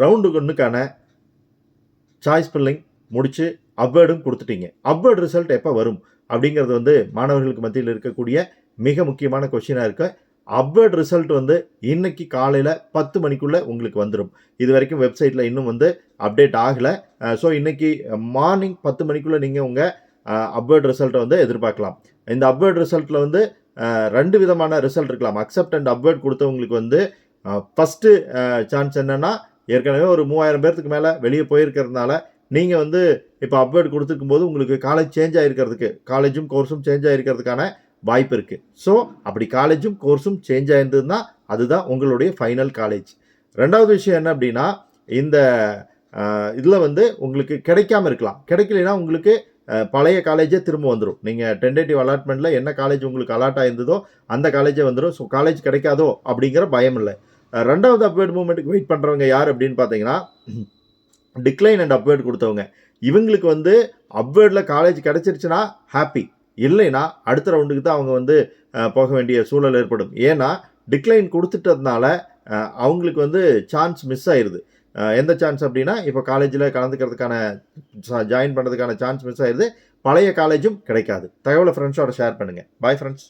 Round ஒன்றுக்கான choice filling முடித்து அப்வேர்டும் கொடுத்துட்டீங்க. Upward result எப்போ வரும் அப்படிங்கிறது வந்து மாணவர்களுக்கு மத்தியில் இருக்கக்கூடிய மிக முக்கியமான கொஷினாக இருக்குது. அப்வேர்ட் ரிசல்ட் வந்து இன்னைக்கு காலையில் 10 மணிக்குள்ளே உங்களுக்கு வந்துடும். இது வரைக்கும் வெப்சைட்டில் இன்னும் வந்து அப்டேட் ஆகலை. ஸோ இன்னைக்கு மார்னிங் 10 மணிக்குள்ளே நீங்கள் உங்கள் அப்வேர்ட் ரிசல்ட்டை வந்து எதிர்பார்க்கலாம். இந்த அப்வேர்ட் ரிசல்ட்டில் வந்து 2 விதமான ரிசல்ட் இருக்கலாம். அக்செப்ட் அண்ட் அப்வேர்ட் கொடுத்தவங்களுக்கு வந்து ஃபஸ்ட்டு சான்ஸ் என்னென்னா, ஏற்கனவே ஒரு 3000 பேர்த்துக்கு மேலே வெளியே போயிருக்கிறதுனால நீங்கள் வந்து இப்போ அப்வேர்ட் கொடுத்துருக்கும் போது உங்களுக்கு காலேஜ் சேஞ்ச் ஆகிருக்கிறதுக்கு, காலேஜும் கோர்ஸும் சேஞ்ச் ஆகிருக்கிறதுக்கான வாய்ப்பு இருக்குது. ஸோ அப்படி காலேஜும் கோர்ஸும் சேஞ்ச் ஆயிருந்ததுன்னா அதுதான் உங்களுடைய ஃபைனல் காலேஜ். 2வது விஷயம் என்ன அப்படின்னா, இந்த இதில் வந்து உங்களுக்கு கிடைக்காம இருக்கலாம். கிடைக்கலைன்னா உங்களுக்கு பழைய காலேஜே திரும்ப வந்துடும். நீங்கள் டென்டேட்டிவ் அலாட்மெண்ட்டில் என்ன காலேஜ் உங்களுக்கு அலாட் ஆயிருந்ததோ அந்த காலேஜே வந்துடும். ஸோ காலேஜ் கிடைக்காதோ அப்படிங்கிற பயம் இல்லை. 2வது அப்வேர்ட் மூவ்மெண்ட்டுக்கு வெயிட் பண்ணுறவங்க யார் அப்படின்னு பார்த்தீங்கன்னா, டிக்ளைன் அண்ட் அப்வேர்ட் கொடுத்தவங்க. இவங்களுக்கு வந்து அப்வேர்டில் காலேஜ் கிடச்சிருச்சுன்னா ஹாப்பி, இல்லைன்னா அடுத்த ரவுண்டுக்கு தான் அவங்க வந்து போக வேண்டிய சூழல் ஏற்படும். ஏன்னா டிக்ளைன் கொடுத்துட்டதுனால அவங்களுக்கு வந்து சான்ஸ் மிஸ் ஆயிடுது. எந்த சான்ஸ் அப்படின்னா, இப்போ காலேஜில் கலந்துக்கிறதுக்கான ஜாயின் பண்ணுறதுக்கான சான்ஸ் மிஸ் ஆயிடுது. பழைய காலேஜும் கிடைக்காது. தகவலை ஃப்ரெண்ட்ஸோட ஷேர் பண்ணுங்கள். Bye friends.